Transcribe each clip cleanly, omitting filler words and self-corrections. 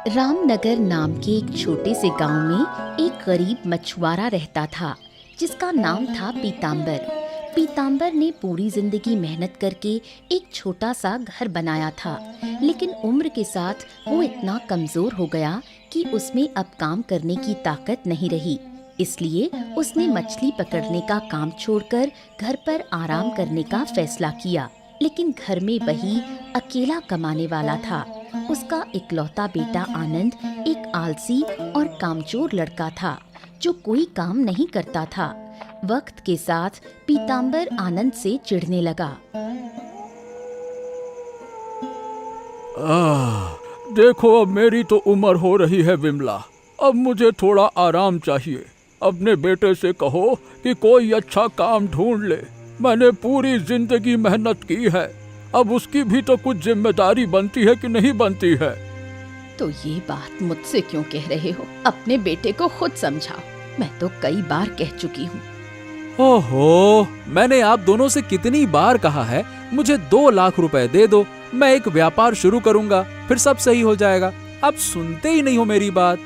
रामनगर नाम के एक छोटे से गांव में एक गरीब मछुआरा रहता था जिसका नाम था पीताम्बर। पीताम्बर ने पूरी जिंदगी मेहनत करके एक छोटा सा घर बनाया था, लेकिन उम्र के साथ वो इतना कमजोर हो गया कि उसमें अब काम करने की ताकत नहीं रही। इसलिए उसने मछली पकड़ने का काम छोड़कर घर पर आराम करने का फैसला किया। लेकिन घर में वही अकेला कमाने वाला था। उसका इकलौता बेटा आनंद एक आलसी और कामचोर लड़का था जो कोई काम नहीं करता था। वक्त के साथ पीताम्बर आनंद से चिढ़ने लगा। देखो, अब मेरी तो उम्र हो रही है विमला। अब मुझे थोड़ा आराम चाहिए। अपने बेटे से कहो कि कोई अच्छा काम ढूंढ ले। मैंने पूरी जिंदगी मेहनत की है, अब उसकी भी तो कुछ जिम्मेदारी बनती है कि नहीं बनती है। तो ये बात मुझसे क्यों कह रहे हो? अपने बेटे को खुद समझाओ। मैं तो कई बार कह चुकी हूँ। ओहो, मैंने आप दोनों से कितनी बार कहा है, मुझे 2 लाख रुपए दे दो, मैं एक व्यापार शुरू करूंगा, फिर सब सही हो जाएगा। आप सुनते ही नहीं हो मेरी बात।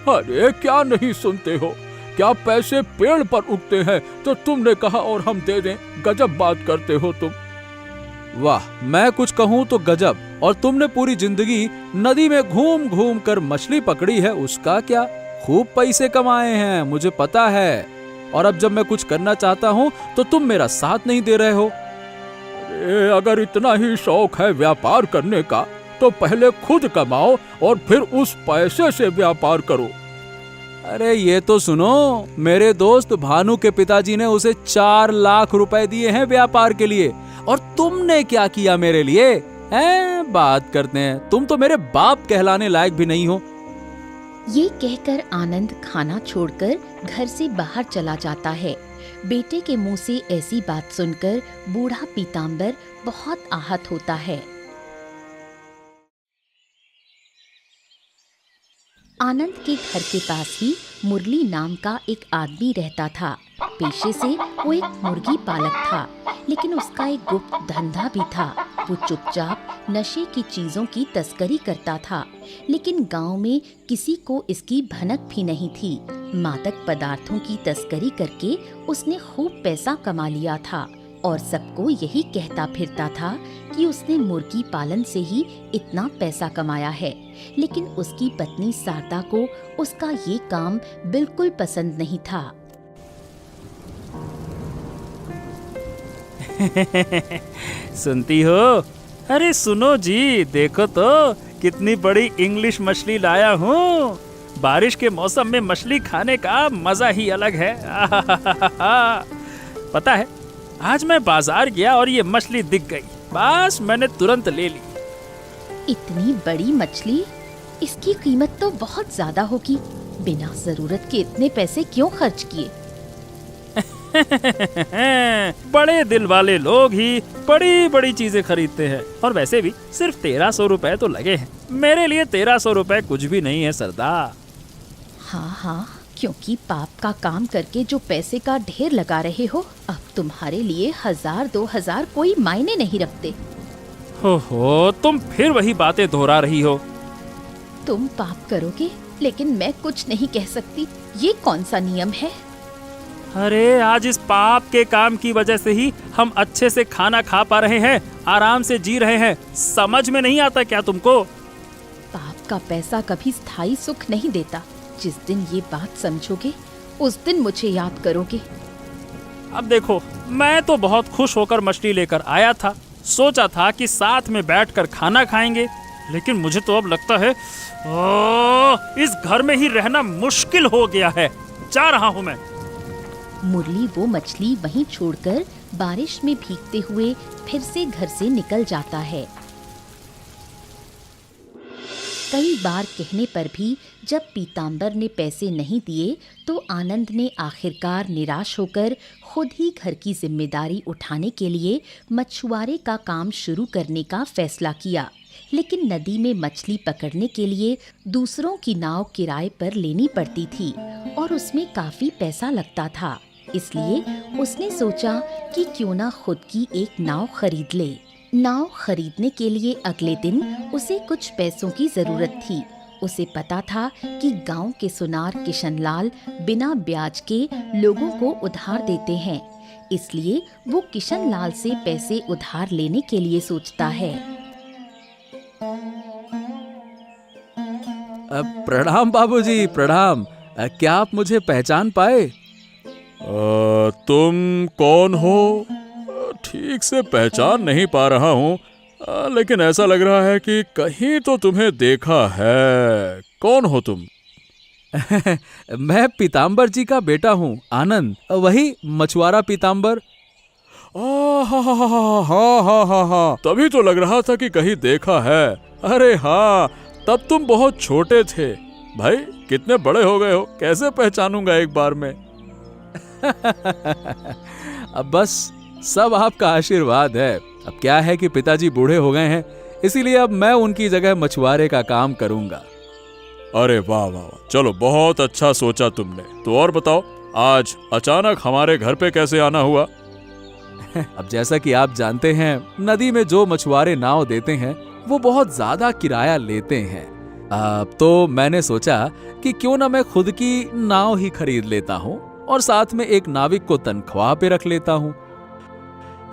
अरे क्या नहीं सुनते हो? क्या पैसे पेड़ पर उगते हैं तो तुमने कहा और हम दे दें? गजब बात करते हो तुम। वाह, मैं कुछ कहूँ तो गजब, और तुमने पूरी जिंदगी नदी में घूम घूम कर मछली पकड़ी है, उसका क्या? खूब पैसे कमाए हैं, मुझे पता है। और अब जब मैं कुछ करना चाहता हूँ तो तुम मेरा साथ नहीं दे रहे हो। अरे अगर इतना ही शौक है व्यापार करने का तो पहले खुद कमाओ और फिर उस पैसे से व्यापार करो। अरे ये तो सुनो, मेरे दोस्त भानु के पिताजी ने उसे 4 लाख रुपए दिए हैं व्यापार के लिए, और तुमने क्या किया मेरे लिए? हैं, बात करते हैं, तुम तो मेरे बाप कहलाने लायक भी नहीं हो। ये कहकर आनंद खाना छोड़कर घर से बाहर चला जाता है। बेटे के मुंह से ऐसी बात सुनकर बूढ़ा पीताम्बर बहुत आहत होता है। आनंद के घर के पास ही मुरली नाम का एक आदमी रहता था। पेशे से वो एक मुर्गी पालक था, लेकिन उसका एक गुप्त धंधा भी था। वो चुपचाप नशे की चीजों की तस्करी करता था, लेकिन गांव में किसी को इसकी भनक भी नहीं थी। मादक पदार्थों की तस्करी करके उसने खूब पैसा कमा लिया था और सबको यही कहता फिरता था कि उसने मुर्गी पालन से ही इतना पैसा कमाया है। लेकिन उसकी पत्नी शारदा को उसका ये काम बिल्कुल पसंद नहीं था। सुनती हो? अरे सुनो जी, देखो तो कितनी बड़ी इंग्लिश मछली लाया हूँ। बारिश के मौसम में मछली खाने का मजा ही अलग है। पता है, आज मैं बाजार गया और ये मछली दिख गई, बस मैंने तुरंत ले ली। इतनी बड़ी मछली? इसकी कीमत तो बहुत ज्यादा होगी। बिना जरूरत के इतने पैसे क्यों खर्च किए? बड़े दिल वाले लोग ही बड़ी बड़ी चीजें खरीदते हैं, और वैसे भी सिर्फ 1300 रुपए तो लगे हैं। मेरे लिए 1300 रुपए कुछ भी नहीं है सरदार। हाँ, क्योंकि पाप का काम करके जो पैसे का ढेर लगा रहे हो, अब तुम्हारे लिए 1000-2000 कोई मायने नहीं रखते। हो, तुम फिर वही बातें दोहरा रही हो। तुम पाप करोगे लेकिन मैं कुछ नहीं कह सकती। ये कौन सा नियम है? अरे आज इस पाप के काम की वजह से ही हम अच्छे से खाना खा पा रहे हैं, आराम से जी रहे हैं। समझ में नहीं आता क्या तुमको? पाप का पैसा कभी स्थायी सुख नहीं देता। जिस दिन ये बात समझोगे उस दिन मुझे याद करोगे। अब देखो, मैं तो बहुत खुश होकर मछली लेकर आया था। सोचा था कि साथ में बैठकर खाना खाएंगे, लेकिन मुझे तो अब लगता है इस घर में ही रहना मुश्किल हो गया है। जा रहा हूँ मैं। मुरली वो मछली वहीं छोड़कर बारिश में भीगते हुए फिर से घर से निकल जाता है। कई बार कहने पर भी जब पीताम्बर ने पैसे नहीं दिए तो आनंद ने आखिरकार निराश होकर खुद ही घर की जिम्मेदारी उठाने के लिए मछुआरे का काम शुरू करने का फैसला किया। लेकिन नदी में मछली पकड़ने के लिए दूसरों की नाव किराए पर लेनी पड़ती थी और उसमें काफी पैसा लगता था। इसलिए उसने सोचा कि क्यों ना खुद की एक नाव खरीद ले। नाव खरीदने के लिए अगले दिन उसे कुछ पैसों की जरूरत थी उसे पता था कि गांव के सुनार किशनलाल बिना ब्याज के लोगों को उधार देते हैं, इसलिए वो किशनलाल से पैसे उधार लेने के लिए सोचता है। प्रणाम बाबूजी, प्रणाम। क्या आप मुझे पहचान पाए? तुम कौन हो? ठीक से पहचान नहीं पा रहा हूँ, लेकिन ऐसा लग रहा है कि कहीं तो तुम्हें देखा है। कौन हो तुम? मैं पीताम्बर जी का बेटा हूँ, आनंद, वही मछुआरा पीताम्बर। हाँ, तभी तो लग रहा था कि कहीं देखा है। अरे हाँ, तब तुम बहुत छोटे थे। भाई कितने बड़े हो गए हो, कैसे पहचानूंगा एक बार में। अब बस सब आपका आशीर्वाद है। अब क्या है कि पिताजी बूढ़े हो गए हैं, इसीलिए अब मैं उनकी जगह मछुआरे का काम करूंगा। अरे वाह वाह वाह, चलो बहुत अच्छा सोचा तुमने। तो और बताओ, आज अचानक हमारे घर पे कैसे आना हुआ? अब जैसा कि आप जानते हैं, नदी में जो मछुआरे नाव देते हैं वो बहुत ज्यादा किराया लेते हैं। अब तो मैंने सोचा कि क्यों ना मैं खुद की नाव ही खरीद लेता हूँ और साथ में एक नाविक को तनख्वाह पे रख लेता हूँ।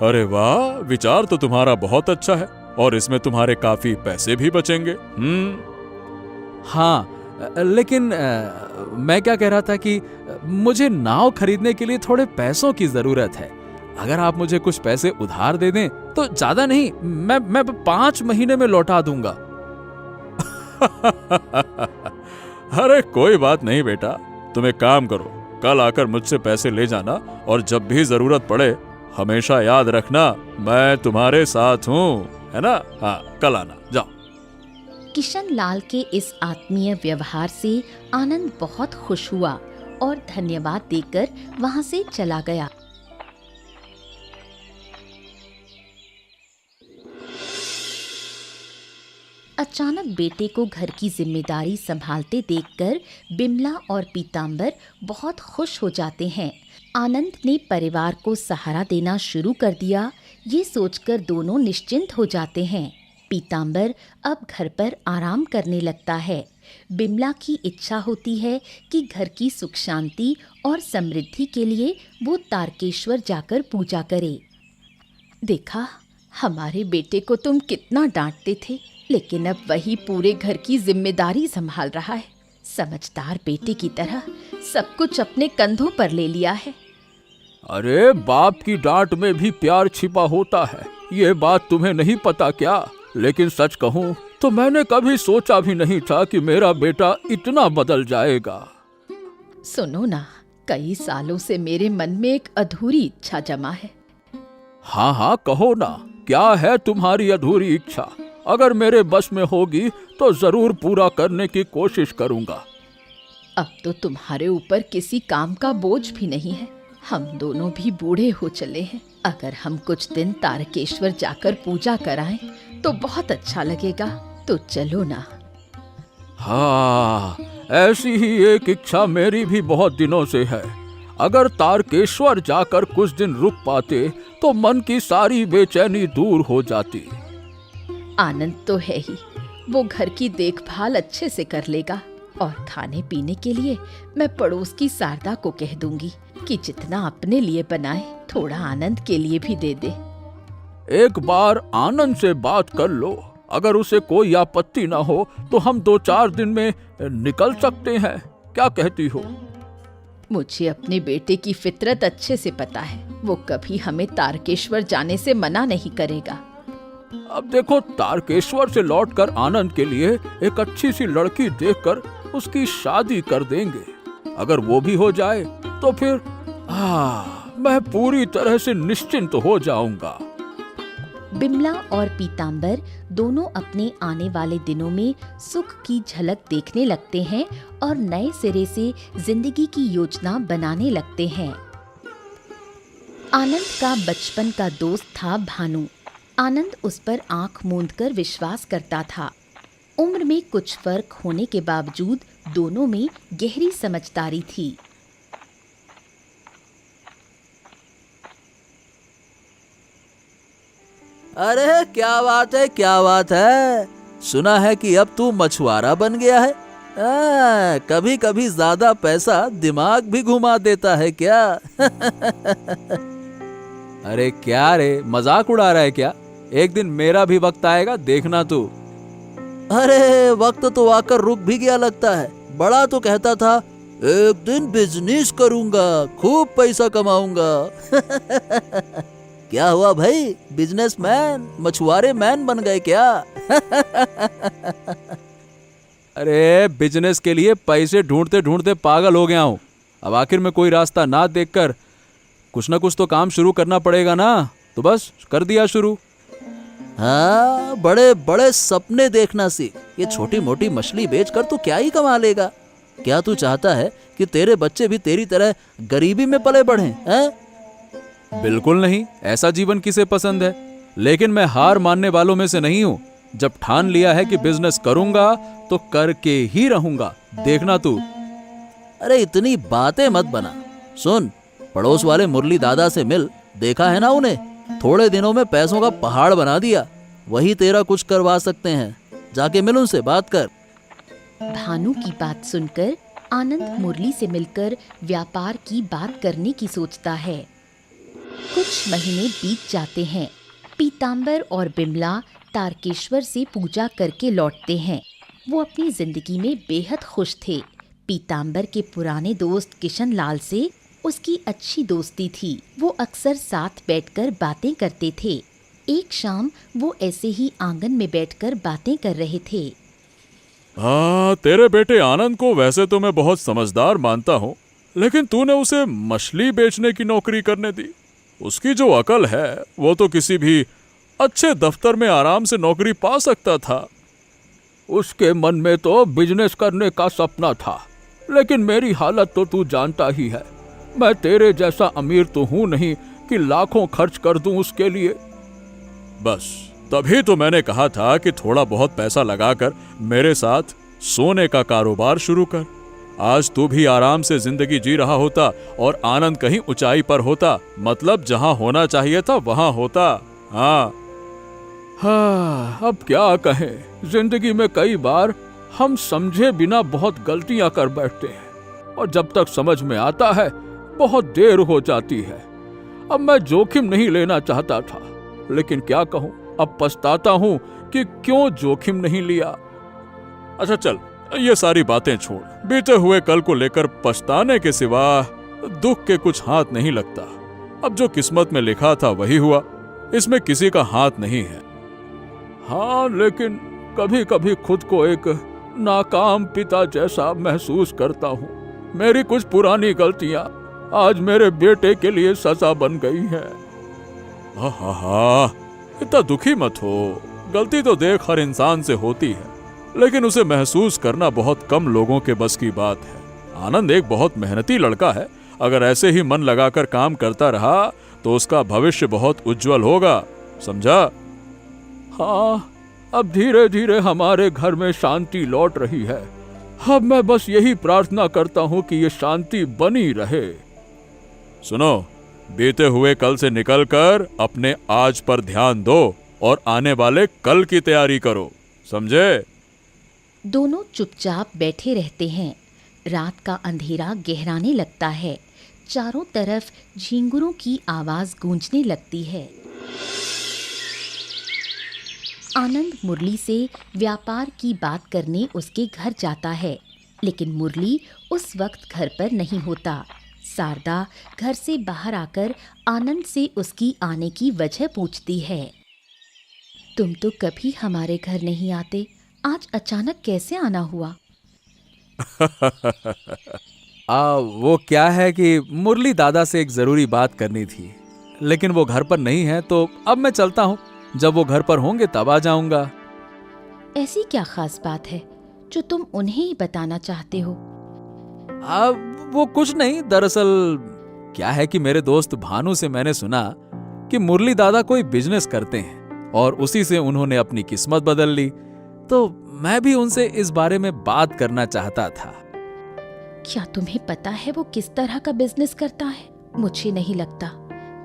अरे वाह, विचार तो तुम्हारा बहुत अच्छा है और इसमें तुम्हारे काफी पैसे भी बचेंगे। हाँ, लेकिन मैं क्या कह रहा था कि मुझे नाव खरीदने के लिए थोड़े पैसों की जरूरत है। अगर आप मुझे कुछ पैसे उधार दे दें तो ज्यादा नहीं, मैं 5 महीने में लौटा दूंगा। अरे कोई बात नहीं बेटा, तुम एक काम करो, कल आकर मुझसे पैसे ले जाना और जब भी जरूरत पड़े हमेशा याद रखना मैं तुम्हारे साथ हूँ, है ना? हाँ, कल आना, जाओ। किशनलाल के इस आत्मीय व्यवहार से आनंद बहुत खुश हुआ और धन्यवाद देकर वहां से चला गया। अचानक बेटे को घर की जिम्मेदारी संभालते देखकर बिमला और पीताम्बर बहुत खुश हो जाते हैं। आनंद ने परिवार को सहारा देना शुरू कर दिया, ये सोचकर दोनों निश्चिंत हो जाते हैं। पीताम्बर अब घर पर आराम करने लगता है। बिमला की इच्छा होती है कि घर की सुख शांति और समृद्धि के लिए वो तारकेश्वर जाकर पूजा करे। देखा, हमारे बेटे को तुम कितना डांटते थे, लेकिन अब वही पूरे घर की जिम्मेदारी संभाल रहा है। समझदार बेटे की तरह सब कुछ अपने कंधों पर ले लिया है। अरे बाप की डांट में भी प्यार छिपा होता है, ये बात तुम्हें नहीं पता क्या? लेकिन सच कहूँ तो मैंने कभी सोचा भी नहीं था कि मेरा बेटा इतना बदल जाएगा। सुनो ना, कई सालों से मेरे मन में एक अधूरी इच्छा जमा है। हाँ हाँ, कहो ना, क्या है तुम्हारी अधूरी इच्छा? अगर मेरे बस में होगी तो जरूर पूरा करने की कोशिश करूंगा। अब तो तुम्हारे ऊपर किसी काम का बोझ भी नहीं है। हम दोनों भी बूढ़े हो चले हैं। अगर हम कुछ दिन तारकेश्वर जाकर पूजा कराएं तो बहुत अच्छा लगेगा। तो चलो ना। हाँ, ऐसी ही एक इच्छा मेरी भी बहुत दिनों से है। अगर तारकेश्वर जाकर कुछ दिन रुक पाते तो मन की सारी बेचैनी दूर हो जाती। आनंद तो है ही, वो घर की देखभाल अच्छे से कर लेगा और खाने पीने के लिए मैं पड़ोस की शारदा को कह दूंगी कि जितना अपने लिए बनाए थोड़ा आनंद के लिए भी दे दे। एक बार आनंद से बात कर लो, अगर उसे कोई आपत्ति ना हो तो हम 2-4 दिन में निकल सकते हैं। क्या कहती हो? मुझे अपने बेटे की फितरत अच्छे से पता है, वो कभी हमें तारकेश्वर जाने से मना नहीं करेगा। अब देखो, तारकेश्वर से लौटकर आनंद के लिए एक अच्छी सी लड़की देखकर उसकी शादी कर देंगे। अगर वो भी हो जाए तो फिर मैं पूरी तरह से निश्चिंत हो जाऊंगा। बिमला और पीताम्बर दोनों अपने आने वाले दिनों में सुख की झलक देखने लगते हैं और नए सिरे से जिंदगी की योजना बनाने लगते हैं। आनंद का बचपन का दोस्त था भानु। आनंद उस पर आंख मूंदकर विश्वास करता था। उम्र में कुछ फर्क होने के बावजूद दोनों में गहरी समझदारी थी। अरे क्या बात है, क्या बात है? सुना है कि अब तू मछुआरा बन गया है। कभी कभी ज्यादा पैसा दिमाग भी घुमा देता है क्या? अरे क्या रे, मजाक उड़ा रहा है क्या? एक दिन मेरा भी वक्त आएगा, देखना तू। अरे वक्त तो आकर रुक भी गया लगता है। बड़ा तो कहता था एक दिन बिजनेस करूंगा, खूब पैसा कमाऊंगा। क्या हुआ भाई, बिजनेसमैन, मछुआरे मैन बन गए क्या? अरे बिजनेस के लिए पैसे ढूंढते ढूंढते पागल हो गया हूं। अब आखिर में कोई रास्ता ना देखकर कुछ ना कुछ तो काम शुरू करना पड़ेगा ना, तो बस कर दिया शुरू। हाँ, बड़े बड़े सपने देखना सीख। ये छोटी मोटी मछली बेचकर तू क्या ही कमा लेगा? क्या तू चाहता है कि तेरे बच्चे भी तेरी तरह गरीबी में पले बढ़े हैं? बिल्कुल नहीं, ऐसा जीवन किसे पसंद है। लेकिन मैं हार मानने वालों में से नहीं हूं। जब ठान लिया है कि बिजनेस करूंगा तो करके ही रहूंगा, देखना तू। अरे इतनी बातें मत बना। सुन, पड़ोस वाले मुरली दादा से मिल, देखा है ना उन्हें, थोड़े दिनों में पैसों का पहाड़ बना दिया। वही तेरा कुछ करवा सकते हैं, जाके मिल उनसे, बात कर। भानु की बात सुनकर आनंद मुरली से मिलकर व्यापार की बात करने की सोचता है। कुछ महीने बीत जाते हैं। पीतांबर और बिमला तारकेश्वर से पूजा करके लौटते हैं। वो अपनी जिंदगी में बेहद खुश थे। पीतांबर के पुराने दोस्त किशन लाल से उसकी अच्छी दोस्ती थी। वो अक्सर साथ बैठकर बातें करते थे। एक शाम वो ऐसे ही आंगन में बैठकर बातें कर रहे थे। तेरे बेटे आनंद को वैसे तो मैं बहुत समझदार मानता हूँ, लेकिन तूने उसे मछली बेचने की नौकरी करने दी। उसकी जो अकल है वो तो किसी भी अच्छे दफ्तर में आराम से नौकरी पा सकता था। उसके मन में तो बिजनेस करने का सपना था, लेकिन मेरी हालत तो तू जानता ही है। मैं तेरे जैसा अमीर तो हूं नहीं कि लाखों खर्च कर दूं उसके लिए। बस तभी तो मैंने कहा था कि थोड़ा बहुत पैसा लगाकर मेरे साथ सोने का कारोबार शुरू कर। आज तू भी आराम से जिंदगी जी रहा होता और आनंद कहीं ऊंचाई पर होता, मतलब जहां होना चाहिए था वहां होता। हाँ, अब क्या कहें, जिंदगी में कई बार हम समझे बिना बहुत गलतियां कर बैठते हैं और जब तक समझ में आता है बहुत देर हो जाती है। अब मैं जोखिम नहीं लेना चाहता था, लेकिन क्या कहूं, अब पछताता हूं कि क्यों जोखिम नहीं लिया। अच्छा चल, ये सारी बातें छोड़। बीते हुए कल को लेकर पछताने के सिवा दुख के कुछ हाथ नहीं लगता। अब जो किस्मत में लिखा था वही हुआ, इसमें किसी का हाथ नहीं है। हाँ, लेकिन कभी कभी खुद को एक नाकाम पिता जैसा महसूस करता हूँ। मेरी कुछ पुरानी गलतियां आज मेरे बेटे के लिए सजा बन गई हैं। इतना दुखी मत हो। गलती तो देख हर इंसान से होती है, लेकिन उसे महसूस करना बहुत कम लोगों के बस की बात है। आनंद एक बहुत मेहनती लड़का है। अगर ऐसे ही मन लगाकर काम करता रहा तो उसका भविष्य बहुत उज्जवल होगा, समझा? हाँ, अब धीरे धीरे हमारे घर में शांति लौट रही है। अब मैं बस यही प्रार्थना करता हूँ कि ये शांति बनी रहे। सुनो, बीते हुए कल से निकलकर अपने आज पर ध्यान दो और आने वाले कल की तैयारी करो, समझे? दोनों चुपचाप बैठे रहते हैं। रात का अंधेरा गहराने लगता है। चारों तरफ झींगुरों की आवाज गूंजने लगती है। आनंद मुरली से व्यापार की बात करने उसके घर जाता है, लेकिन मुरली उस वक्त घर पर नहीं होता। शारदा घर से बाहर आकर आनंद से उसकी आने की वजह पूछती है। तुम तो कभी हमारे घर नहीं आते, आज अचानक कैसे आना हुआ? वो क्या है कि मुरली दादा से एक जरूरी बात करनी थी, लेकिन वो घर पर नहीं है, तो अब मैं चलता हूँ। जब वो घर पर होंगे तब आ जाऊंगा। ऐसी क्या खास बात है जो तुम उन्हें ही बताना चाहते हो? वो कुछ नहीं, दरअसल क्या है कि मेरे दोस्त भानु से मैंने सुना कि मुरली दादा कोई बिजनेस करते हैं और उसी से उन्होंने अपनी किस्मत बदल ली, तो मैं भी उनसे इस बारे में बात करना चाहता था। क्या तुम्हें पता है वो किस तरह का बिजनेस करता है? मुझे नहीं लगता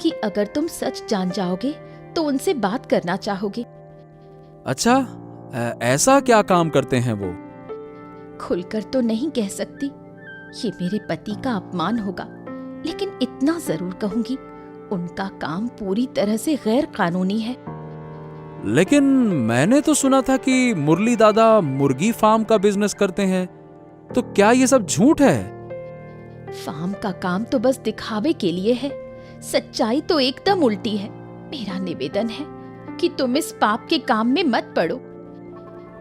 कि अगर तुम सच जान जाओगे तो उनसे बात करना चाहोगे। अच्छा, ऐसा क्या काम करते हैं वो? खुलकर तो नहीं कह सकती, ये मेरे पति का अपमान होगा, लेकिन इतना जरूर कहूंगी, उनका काम पूरी तरह से गैर कानूनी है। लेकिन मैंने तो सुना था कि मुरली दादा मुर्गी फार्म का बिजनेस करते हैं, तो क्या ये सब झूठ है? फार्म का काम तो बस दिखावे के लिए है, सच्चाई तो एकदम उल्टी है। मेरा निवेदन है कि तुम इस पाप के काम में मत पड़ो।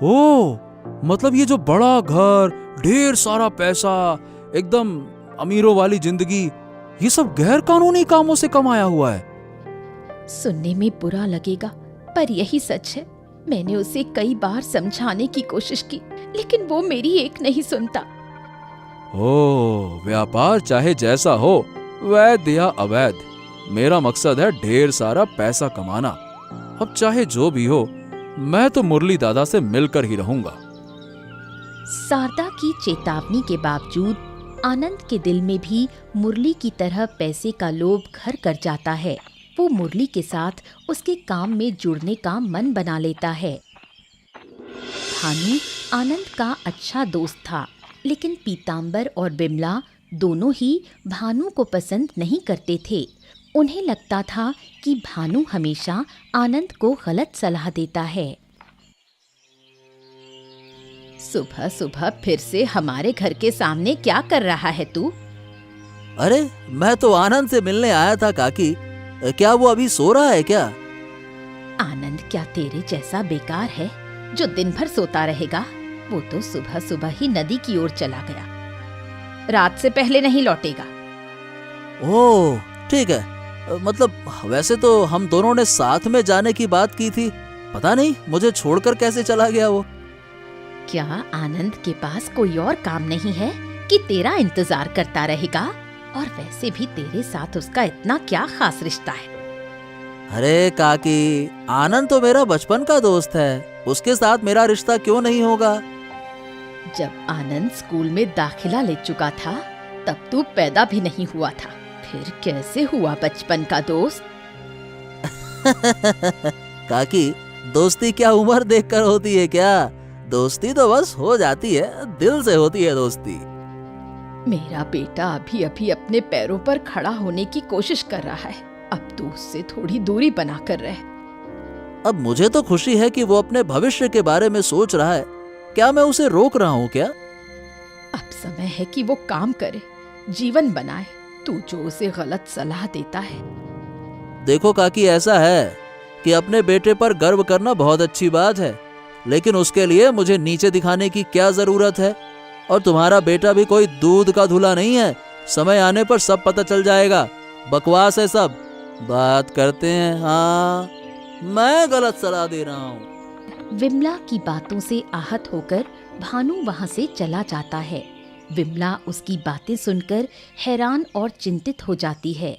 ओ, मतलब ये जो बड़ा घर, ढेर सारा पैसा, एकदम अमीरों वाली जिंदगी, ये सब गैर कानूनी कामों से कमाया हुआ है। सुनने में बुरा लगेगा, पर यही सच है। मैंने उसे कई बार समझाने की कोशिश की, लेकिन वो मेरी एक नहीं सुनता। ओ, व्यापार चाहे जैसा हो, वैध या अवैध, मेरा मकसद है ढेर सारा पैसा कमाना। अब चाहे जो भी हो, मैं तो मुरली दादा से मिलकर ही रहूंगा। शारदा की चेतावनी के बावजूद आनंद के दिल में भी मुरली की तरह पैसे का लोभ घर कर जाता है। वो मुरली के साथ उसके काम में जुड़ने का मन बना लेता है। भानु आनंद का अच्छा दोस्त था, लेकिन पीतांबर और बिमला दोनों ही भानु को पसंद नहीं करते थे। उन्हें लगता था कि भानु हमेशा आनंद को गलत सलाह देता है। सुबह सुबह फिर से हमारे घर के सामने क्या कर रहा है तू? अरे, मैं तो आनंद से मिलने आया था काकी। क्या वो अभी सो रहा है क्या? आनंद क्या तेरे जैसा बेकार है जो दिन भर सोता रहेगा? वो तो सुबह सुबह ही नदी की ओर चला गया, रात से पहले नहीं लौटेगा। ओह, ठीक है। मतलब वैसे तो हम दोनों ने साथ में जाने की बात की थी, पता नहीं मुझे छोड़कर कैसे चला गया वो। क्या आनंद के पास कोई और काम नहीं है कि तेरा इंतजार करता रहेगा? और वैसे भी तेरे साथ उसका इतना क्या खास रिश्ता है? अरे काकी, आनंद तो मेरा बचपन का दोस्त है, उसके साथ मेरा रिश्ता क्यों नहीं होगा? जब आनंद स्कूल में दाखिला ले चुका था, तब तू पैदा भी नहीं हुआ था, फिर कैसे हुआ बचपन का दोस्त? काकी, दोस्ती क्या उम्र देखकर होती है क्या? दोस्ती तो बस हो जाती है, दिल से होती है दोस्ती। मेरा बेटा अभी अभी अपने पैरों पर खड़ा होने की कोशिश कर रहा है, अब तू उससे थोड़ी दूरी बना कर रह। अब मुझे तो खुशी है कि वो अपने भविष्य के बारे में सोच रहा है, क्या मैं उसे रोक रहा हूँ क्या? अब समय है कि वो काम करे, जीवन बनाए, तू जो उसे गलत सलाह देता है। देखो काकी, ऐसा है कि अपने बेटे पर गर्व करना बहुत अच्छी बात है, लेकिन उसके लिए मुझे नीचे दिखाने की क्या जरूरत है? और तुम्हारा बेटा भी कोई दूध का धुला नहीं है, समय आने पर सब पता चल जाएगा। बकवास है सब, बात करते हैं। हाँ, मैं गलत सलाह दे रहा हूँ। विमला की बातों से आहत होकर भानु वहां से चला जाता है। विमला उसकी बातें सुनकर हैरान और चिंतित हो जाती है।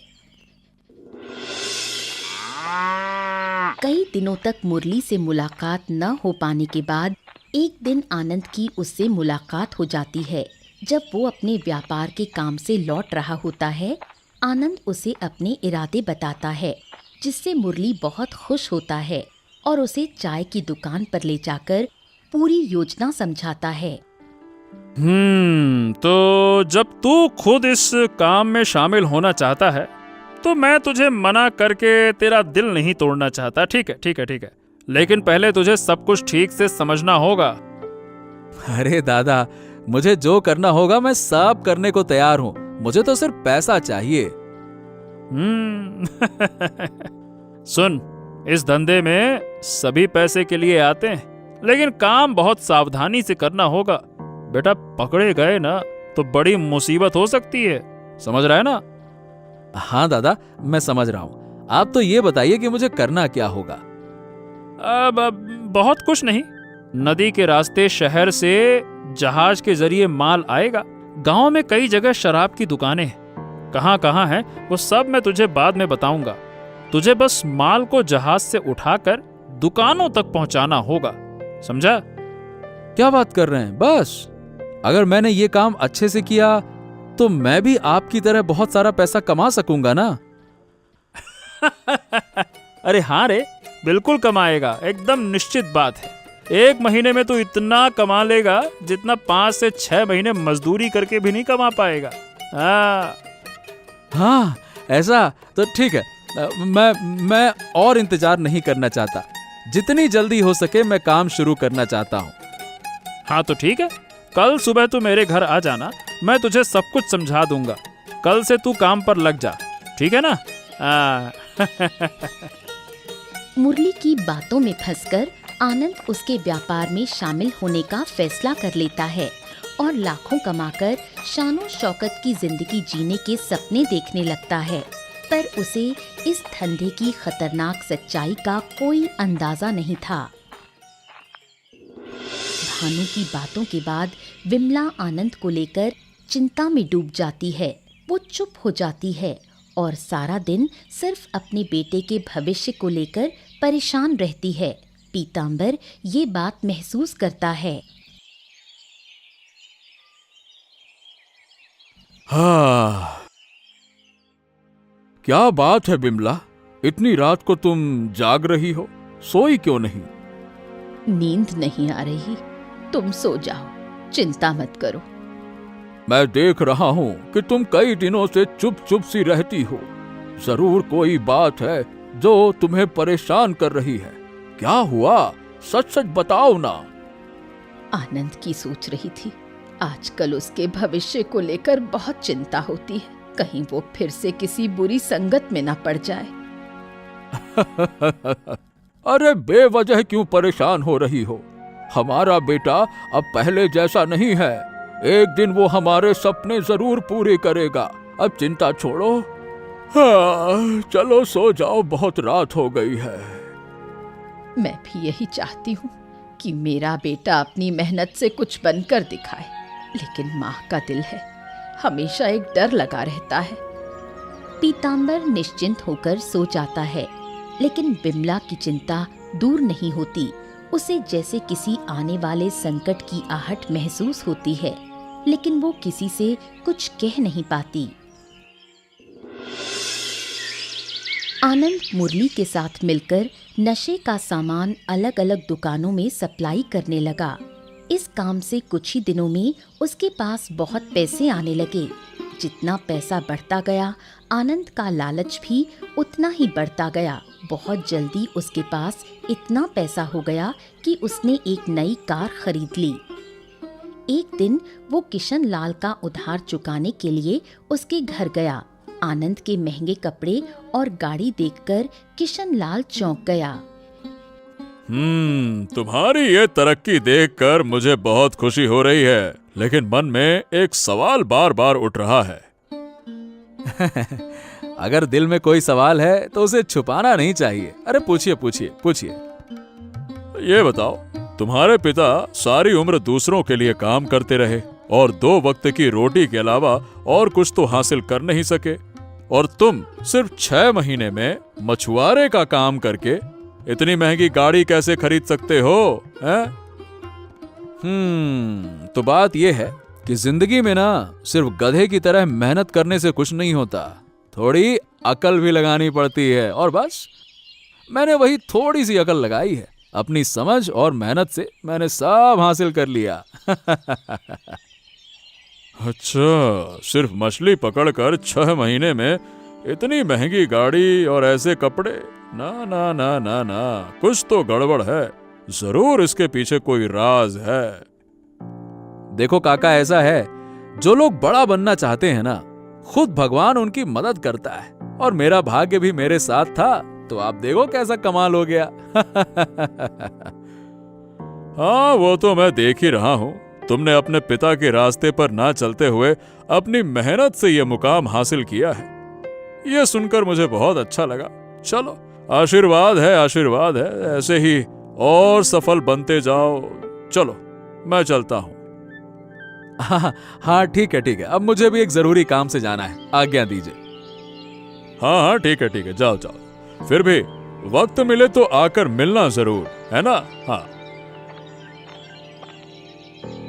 कई दिनों तक मुरली से मुलाकात न हो पाने के बाद एक दिन आनंद की उससे मुलाकात हो जाती है। जब वो अपने व्यापार के काम से लौट रहा होता है, आनंद उसे अपने इरादे बताता है, जिससे मुरली बहुत खुश होता है और उसे चाय की दुकान पर ले जाकर पूरी योजना समझाता है। तो जब तू खुद इस काम में शामिल होना चाहता है, तो मैं तुझे मना करके तेरा दिल नहीं तोड़ना चाहता। ठीक है, ठीक है, ठीक है, लेकिन पहले तुझे सब कुछ ठीक से समझना होगा। अरे दादा, मुझे जो करना होगा मैं सब करने को तैयार हूँ, मुझे तो सिर्फ पैसा चाहिए। सुन, इस धंधे में सभी पैसे के लिए आते हैं, लेकिन काम बहुत सावधानी से करना होगा। बेटा, पकड़े गए ना तो बड़ी मुसीबत हो सकती है, समझ रहा है ना? हाँ दादा, मैं समझ रहा हूँ। आप तो ये बताइए कि मुझे करना क्या होगा? अब बहुत कुछ नहीं। नदी के रास्ते शहर से जहाज के जरिए माल आएगा। गांव में कई जगह शराब की दुकानें हैं, कहाँ हैं वो सब मैं तुझे बाद में बताऊंगा। तुझे बस माल को जहाज से उठाकर दुकानों तक पहुंचाना होगा, समझा? क्या बात कर रहे हैं? बस अगर मैंने ये काम अच्छे से किया तो मैं भी आपकी तरह बहुत सारा पैसा कमा सकूंगा ना? अरे हाँ रे, बिल्कुल कमाएगा, एकदम निश्चित बात है। 1 महीने में तो इतना कमा लेगा जितना 5 से 6 महीने मजदूरी करके भी नहीं कमा पाएगा। हाँ। हाँ, ऐसा तो ठीक है। मैं और इंतजार नहीं करना चाहता। जितनी जल्दी हो सके मैं काम शुरू करना चाहता हूँ। हाँ तो ठीक है, कल सुबह तू मेरे घर आ जाना, मैं तुझे सब कुछ समझा दूंगा। कल से तू काम पर लग जा, ठीक है ना? मुरली की बातों में फंसकर आनंद उसके व्यापार में शामिल होने का फैसला कर लेता है और लाखों कमाकर शानो शौकत की जिंदगी जीने के सपने देखने लगता है। पर उसे इस धंधे की खतरनाक सच्चाई का कोई अंदाजा नहीं था। भानु की बातों के बाद विमला आनंद को लेकर चिंता में डूब जाती है। वो चुप हो जाती है और सारा दिन सिर्फ अपने बेटे के भविष्य को लेकर परेशान रहती है। पीतांबर ये बात महसूस करता है। हाँ, क्या बात है बिमला, इतनी रात को तुम जाग रही हो, सोई क्यों नहीं? नींद नहीं आ रही, तुम सो जाओ, चिंता मत करो। मैं देख रहा हूँ कि तुम कई दिनों से चुप चुप सी रहती हो। जरूर कोई बात है जो तुम्हें परेशान कर रही है। क्या हुआ, सच सच बताओ ना। आनंद की सोच रही थी। आजकल उसके भविष्य को लेकर बहुत चिंता होती है, कहीं वो फिर से किसी बुरी संगत में ना पड़ जाए। अरे बेवजह क्यों परेशान हो रही हो? हमारा बेटा अब पहले जैसा नहीं है। एक दिन वो हमारे सपने जरूर पूरे करेगा। अब चिंता छोड़ो। हाँ, चलो सो जाओ, बहुत रात हो गई है। मैं भी यही चाहती हूँ कि मेरा बेटा अपनी मेहनत से कुछ बनकर दिखाए, लेकिन माँ का दिल है, हमेशा एक डर लगा रहता है। पीतांबर निश्चिंत होकर सो जाता है, लेकिन बिमला की चिंता दूर नहीं होती। उसे जैसे किसी आने वाले संकट की आहट महसूस होती है, लेकिन वो किसी से कुछ कह नहीं पाती। आनंद मुरली के साथ मिलकर नशे का सामान अलग अलग दुकानों में सप्लाई करने लगा। इस काम से कुछ ही दिनों में उसके पास बहुत पैसे आने लगे। जितना पैसा बढ़ता गया, आनंद का लालच भी उतना ही बढ़ता गया। बहुत जल्दी उसके पास इतना पैसा हो गया कि उसने एक नई कार खरीद ली। एक दिन वो किशन लाल का उधार चुकाने के लिए उसके घर गया। आनंद के महंगे कपड़े और गाड़ी देखकर किशन लाल चौंक गया। तुम्हारी ये तरक्की देखकर मुझे बहुत खुशी हो रही है, लेकिन मन में एक सवाल बार बार उठ रहा है। अगर दिल में कोई सवाल है तो उसे छुपाना नहीं चाहिए। अरे पूछिए पूछिए पूछिए। ये बताओ, तुम्हारे पिता सारी उम्र दूसरों के लिए काम करते रहे और 2 वक्त की रोटी के अलावा और कुछ तो हासिल कर नहीं सके, और तुम सिर्फ 6 महीने में मछुआरे का काम करके इतनी महंगी गाड़ी कैसे खरीद सकते हो? तो बात यह है कि जिंदगी में ना सिर्फ गधे की तरह मेहनत करने से कुछ नहीं होता, थोड़ी अकल भी लगानी पड़ती है। और बस मैंने वही थोड़ी सी अकल लगाई है। अपनी समझ और मेहनत से मैंने सब हासिल कर लिया। अच्छा, सिर्फ मछली पकड़कर 6 महीने में इतनी महंगी गाड़ी और ऐसे कपड़े? ना ना ना ना ना, कुछ तो गड़बड़ है। जरूर इसके पीछे कोई राज है। देखो काका, ऐसा है, जो लोग बड़ा बनना चाहते हैं ना, खुद भगवान उनकी मदद करता है। और मेरा भाग्य भी मेरे साथ था, तो आप देखो कैसा कमाल हो गया। हाँ, वो तो मैं देख ही रहा हूँ। तुमने अपने पिता के रास्ते पर ना चलते हुए अपनी मेहनत से ये मुकाम हासिल किया है। ये सुनकर मुझे बहुत अच्छा लगा। चलो, आशीर्वाद है, आशीर्वाद है। ऐसे ही और सफल बनते जाओ। चलो, मैं चलता हूँ। हाँ ठीक है ठीक है, अब मुझे भी एक जरूरी काम से जाना है, आज्ञा दीजिए। हाँ हाँ ठीक है ठीक है, जाओ जाओ। फिर भी वक्त मिले तो आकर मिलना जरूर, है ना? हाँ।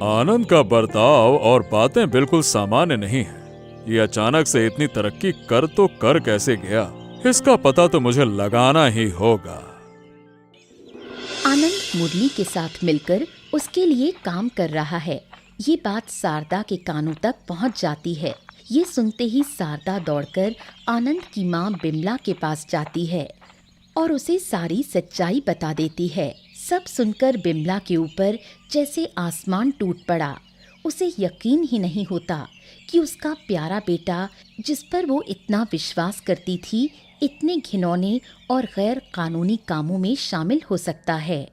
आनंद का बर्ताव और बातें बिल्कुल सामान्य नहीं है। ये अचानक से इतनी तरक्की कर कैसे गया, इसका पता तो मुझे लगाना ही होगा। आनंद मुरली के साथ मिलकर उसके लिए काम कर रहा है। ये बात शारदा के कानों तक पहुंच जाती है। ये सुनते ही शारदा दौड़कर आनंद की माँ बिमला के पास जाती है और उसे सारी सच्चाई बता देती है। सब सुनकर बिमला के ऊपर जैसे आसमान टूट पड़ा। उसे यकीन ही नहीं होता कि उसका प्यारा बेटा, जिस पर वो इतना विश्वास करती थी, इतने घिनौने और गैर कानूनी कामों में शामिल हो सकता है।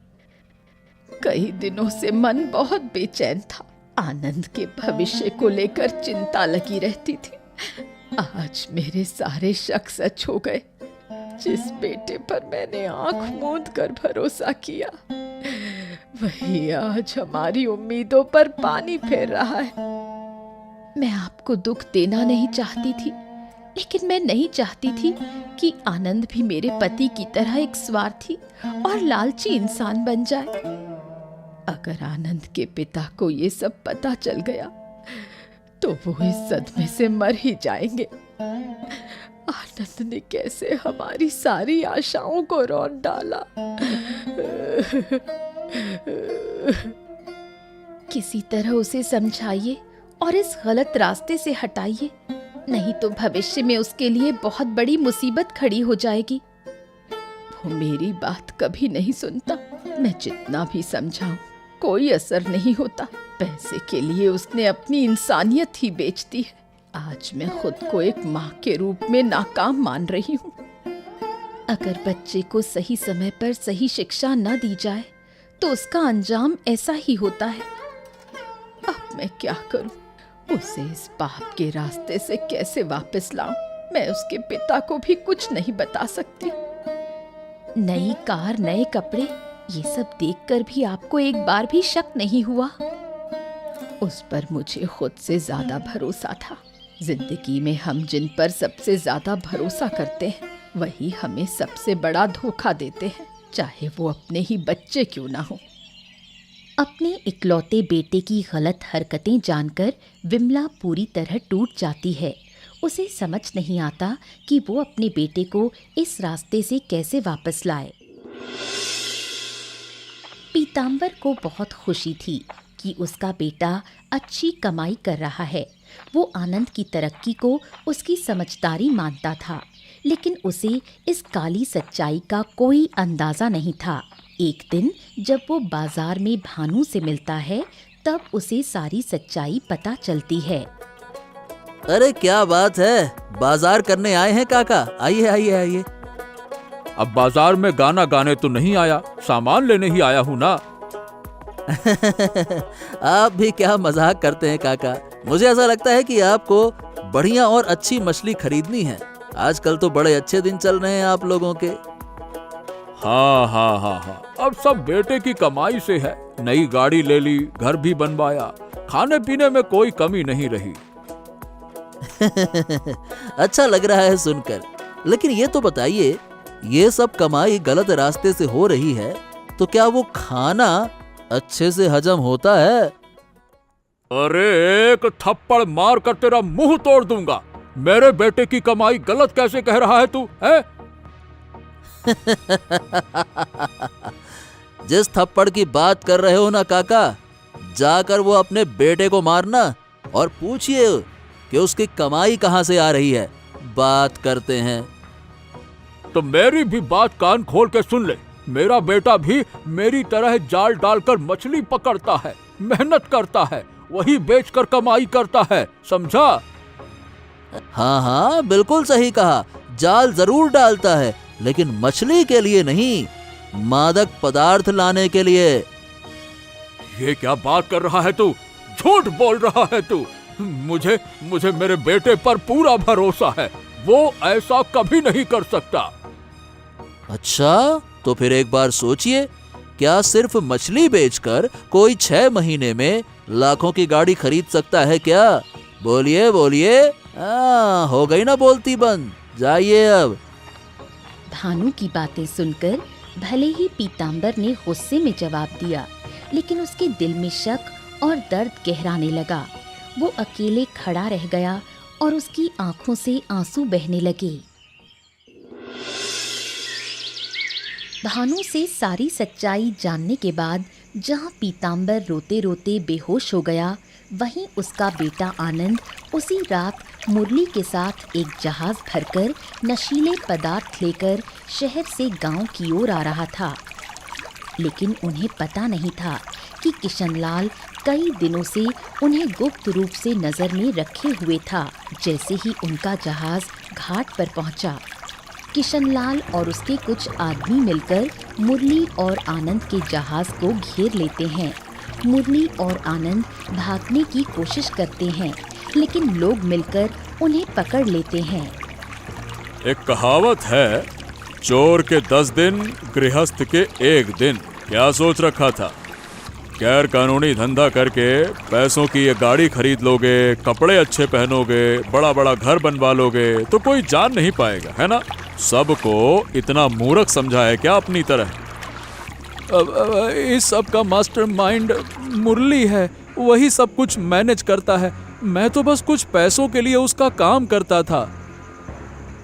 कई दिनों से मन बहुत बेचैन था। आनंद के भविष्य को लेकर चिंता लगी रहती थी। आज मेरे सारे शक सच हो गए। जिस बेटे पर मैंने आंख मूंद कर भरोसा किया, वही आज हमारी उम्मीदों पर पानी फेर रहा है। मैं आपको दुख देना नहीं चाहती थी, लेकिन मैं नहीं चाहती थी कि आनंद भी मेरे पति की तरह एक स्वार्थी और लालची इंसान बन जाए। अगर आनंद के पिता को ये सब पता चल गया तो वो इस सदमे से मर ही जाएंगे। आनंद ने कैसे हमारी सारी आशाओं को रौंद डाला। किसी तरह उसे समझाइए और इस गलत रास्ते से हटाइए, नहीं तो भविष्य में उसके लिए बहुत बड़ी मुसीबत खड़ी हो जाएगी। वो मेरी बात कभी नहीं सुनता। मैं जितना भी समझाऊं कोई असर नहीं होता। पैसे के लिए उसने अपनी इंसानियत ही बेच दी है। आज मैं खुद को एक माँ के रूप में नाकाम मान रही हूँ। अगर बच्चे को सही समय पर सही शिक्षा न दी जाए तो उसका अंजाम ऐसा ही होता है। अब मैं क्या करूं? उसे इस पाप के रास्ते से कैसे वापस लाऊं? मैं उसके पिता को भी कुछ नहीं बता सकती। नई कार, नए कपड़े, ये सब देखकर भी आपको एक बार भी शक नहीं हुआ? उस पर मुझे खुद से ज्यादा भरोसा था। जिंदगी में हम जिन पर सबसे ज्यादा भरोसा करते हैं, वही हमें सबसे बड़ा धोखा देते हैं, चाहे वो अपने ही बच्चे क्यों ना हो। अपने इकलौते बेटे की गलत हरकतें जानकर विमला पूरी तरह टूट जाती है। उसे समझ नहीं आता कि वो अपने बेटे को इस रास्ते से कैसे वापस लाए। पीतांबर को बहुत खुशी थी कि उसका बेटा अच्छी कमाई कर रहा है। वो आनंद की तरक्की को उसकी समझदारी मानता था, लेकिन उसे इस काली सच्चाई का कोई अंदाज़ा नहीं था। एक दिन जब वो बाजार में भानु से मिलता है, तब उसे सारी सच्चाई पता चलती है। अरे क्या बात है, बाजार करने आए हैं काका? आइए आइए आइए। अब बाजार में गाना गाने तो नहीं आया, सामान लेने ही आया हूँ ना। आप भी क्या मजाक करते हैं काका। मुझे ऐसा लगता है कि आपको बढ़िया और अच्छी मछली खरीदनी है। आजकल तो बड़े अच्छे दिन चल रहे हैं आप लोगों के। हाँ हाँ हाँ हाँ, अब सब बेटे की कमाई से है। नई गाड़ी ले ली, घर भी बनवाया, खाने पीने में कोई कमी नहीं रही। अच्छा लग रहा है सुनकर। लेकिन ये तो बताइए, ये सब कमाई गलत रास्ते से हो रही है तो क्या वो खाना अच्छे से हजम होता है? अरे एक थप्पड़ मार कर तेरा मुंह तोड़ दूंगा। मेरे बेटे की कमाई गलत कैसे कह रहा है तू, है? जिस थप्पड़ की बात कर रहे हो ना काका, जाकर वो अपने बेटे को मारना और पूछिए कि उसकी कमाई कहां से आ रही है। बात करते हैं। तो मेरी भी बात कान खोल के सुन ले। मेरा बेटा भी मेरी तरह जाल डालकर मछली पकड़ता है, मेहनत करता है, वही बेचकर कमाई करता है, समझा? हाँ हाँ बिल्कुल सही कहा। जाल जरूर डालता है, लेकिन मछली के लिए नहीं, मादक पदार्थ लाने के लिए। ये क्या बात कर रहा है तू? झूठ बोल रहा है तू। मुझे मेरे बेटे पर पूरा भरोसा है। वो ऐसा कभी नहीं कर सकता। अच्छा, तो फिर एक बार सोचिए, क्या सिर्फ मछली बेचकर कोई 6 महीने में लाखों की गाड़ी खरीद सकता है क्या? बोलिए बोलिए। हो गई ना बोलती बंद। जाइए अब। भानु की बातें सुनकर भले ही पीतांबर ने गुस्से में जवाब दिया, लेकिन उसके दिल में शक और दर्द गहराने लगा। वो अकेले खड़ा रह गया और उसकी आंखों से आंसू बहने लगे। भानु से सारी सच्चाई जानने के बाद जहाँ पीताम्बर रोते रोते बेहोश हो गया, वहीं उसका बेटा आनंद उसी रात मुरली के साथ एक जहाज भरकर नशीले पदार्थ लेकर शहर से गांव की ओर आ रहा था। लेकिन उन्हें पता नहीं था कि किशनलाल कई दिनों से उन्हें गुप्त रूप से नज़र में रखे हुए था। जैसे ही उनका जहाज घाट पर पहुंचा, किशनलाल और उसके कुछ आदमी मिलकर मुरली और आनंद के जहाज को घेर लेते हैं। मुरली और आनंद भागने की कोशिश करते हैं, लेकिन लोग मिलकर उन्हें पकड़ लेते हैं। एक कहावत है, चोर के 10 दिन, गृहस्थ के 1 दिन। क्या सोच रखा था? गैर कानूनी धंधा करके पैसों की ये गाड़ी खरीद लोगे, कपड़े अच्छे पहनोगे, बड़ा बड़ा घर बनवा लोगे तो कोई जान नहीं पाएगा, है ना? सबको इतना मूर्ख समझा है क्या अपनी तरह? इस सब का मास्टरमाइंड मुरली है, वही सब कुछ मैनेज करता है। मैं तो बस कुछ पैसों के लिए उसका काम करता था।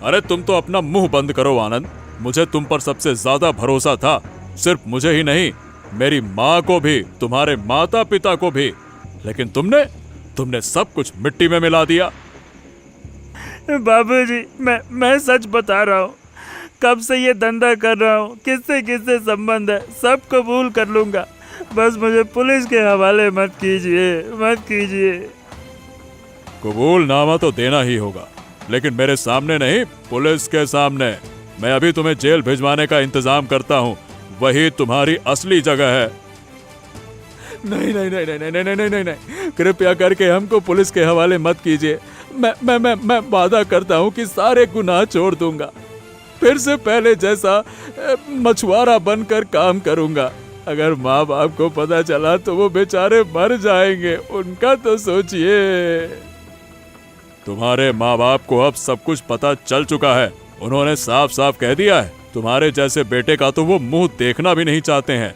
अरे तुम तो अपना मुंह बंद करो आनंद। मुझे तुम पर सबसे ज्यादा भरोसा था। सिर्फ मुझे ही नहीं, मेरी माँ को भी, तुम्हारे माता पिता को भी। लेकिन तुमने सब कुछ मिट्टी में मिला दिया। बाबूजी, मैं सच बता रहा हूँ। कब से ये धंधा कर रहा हूँ, किससे किससे संबंध है, सब कबूल कर लूँगा। बस मुझे पुलिस के हवाले मत कीजिए। कबूलनामा तो देना ही होगा, लेकिन मेरे सामने नहीं, पुलिस के सामने। मैं अभी तुम्हें जेल भिजवाने का इंतजाम करता हूँ, वही तुम्हारी असली जगह है। नहीं, कृपया करके हमको पुलिस के हवाले मत कीजिए। मैं वादा करता हूँ कि सारे गुनाह छोड़ दूंगा। फिर से पहले जैसा मछुआरा बनकर काम करूंगा। अगर माँ बाप को पता चला तो वो बेचारे मर जाएंगे, उनका तो सोचिए। तुम्हारे माँ बाप को अब सब कुछ पता चल चुका है। उन्होंने साफ साफ कह दिया है, तुम्हारे जैसे बेटे का तो वो मुंह देखना भी नहीं चाहते हैं।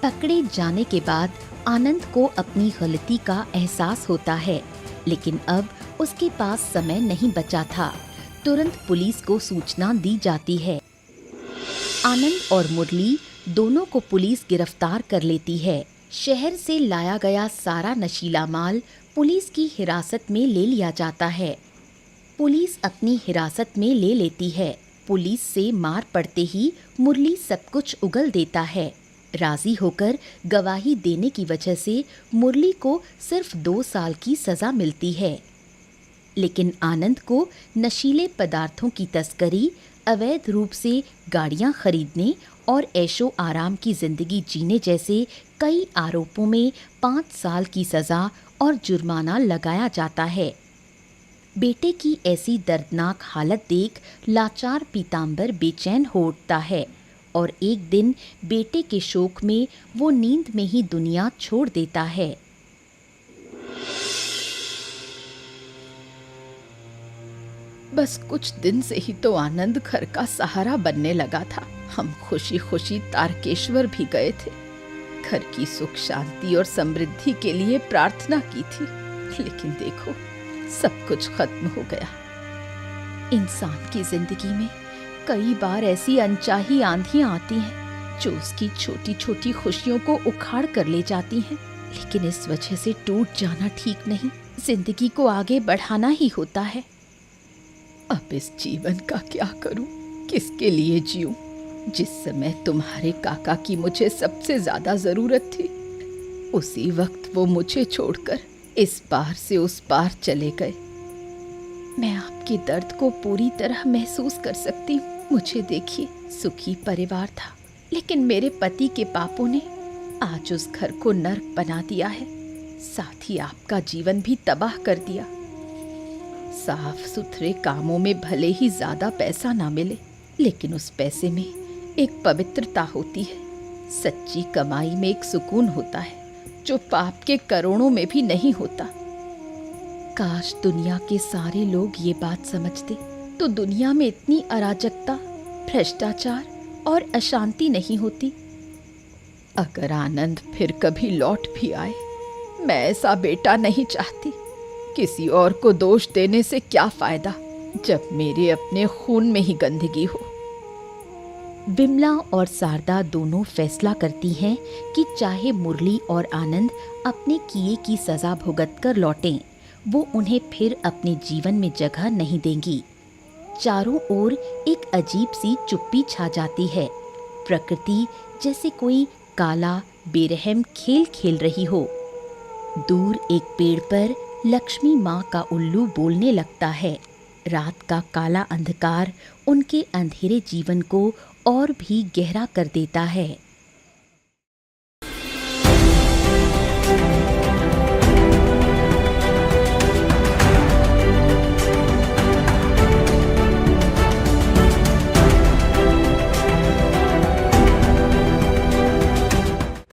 पकड़े जाने के बाद आनंद को अपनी गलती का एहसास होता है, लेकिन अब उसके पास समय नहीं बचा था। तुरंत पुलिस को सूचना दी जाती है। आनंद और मुरली दोनों को पुलिस गिरफ्तार कर लेती है। शहर से लाया गया सारा नशीला माल पुलिस की हिरासत में ले लिया जाता है। पुलिस अपनी हिरासत में ले लेती है। पुलिस से मार पड़ते ही मुरली सब कुछ उगल देता है। राजी होकर गवाही देने की वजह से मुरली को सिर्फ 2 साल की सज़ा मिलती है। लेकिन आनंद को नशीले पदार्थों की तस्करी, अवैध रूप से गाड़ियां खरीदने और ऐशो आराम की ज़िंदगी जीने जैसे कई आरोपों में 5 साल की सज़ा और जुर्माना लगाया जाता है। बेटे की ऐसी दर्दनाक हालत देख लाचार पीताम्बर बेचैन हो उठता है और एक दिन बेटे के शोक में वो नींद में ही दुनिया छोड़ देता है। बस कुछ दिन से ही तो आनंद घर का सहारा बनने लगा था। हम खुशी खुशी तारकेश्वर भी गए थे। घर की सुख शांति और समृद्धि के लिए प्रार्थना की थी, लेकिन देखो सब कुछ खत्म हो गया। इंसान की जिंदगी में कई बार ऐसी अनचाही आंधियां आती हैं जो उसकी छोटी छोटी खुशियों को उखाड़ कर ले जाती हैं, लेकिन इस वजह से टूट जाना ठीक नहीं। जिंदगी को आगे बढ़ाना ही होता है। अब इस जीवन का क्या करूं, किसके लिए जीऊं? जिस समय तुम्हारे काका की मुझे सबसे ज्यादा जरूरत थी, उसी वक्त वो मुझे छोड़कर इस पार से उस पार चले गए। मैं आपके दर्द को पूरी तरह महसूस कर सकती हूँ। मुझे देखिए, सुखी परिवार था, लेकिन मेरे पति के पापों ने आज उस घर को नर्क बना दिया है। साथ ही आपका जीवन भी तबाह कर दिया। साफ सुथरे कामों में भले ही ज्यादा पैसा ना मिले, लेकिन उस पैसे में एक पवित्रता होती है। सच्ची कमाई में एक सुकून होता है जो पाप के करोड़ों में भी नहीं होता। काश दुनिया के सारे लोग ये बात समझते तो दुनिया में इतनी अराजकता, भ्रष्टाचार और अशांति नहीं होती। अगर आनंद फिर कभी लौट भी आए, मैं ऐसा बेटा नहीं चाहती। किसी और को दोष देने से क्या फायदा जब मेरे अपने खून में ही गंदगी हो। विमला और शारदा दोनों फैसला करती हैं कि चाहे मुरली और आनंद अपने किए की सजा भुगत कर लौटें, वो उन्हें फिर अपने जीवन में जगह नहीं देंगी। चारों ओर एक अजीब सी चुप्पी छा जाती है। प्रकृति जैसे कोई काला बेरहम खेल खेल रही हो। दूर एक पेड़ पर लक्ष्मी माँ का उल्लू बोलने लगता है। रात का काला अंधकार उनके अंधेरे जीवन को और भी गहरा कर देता है।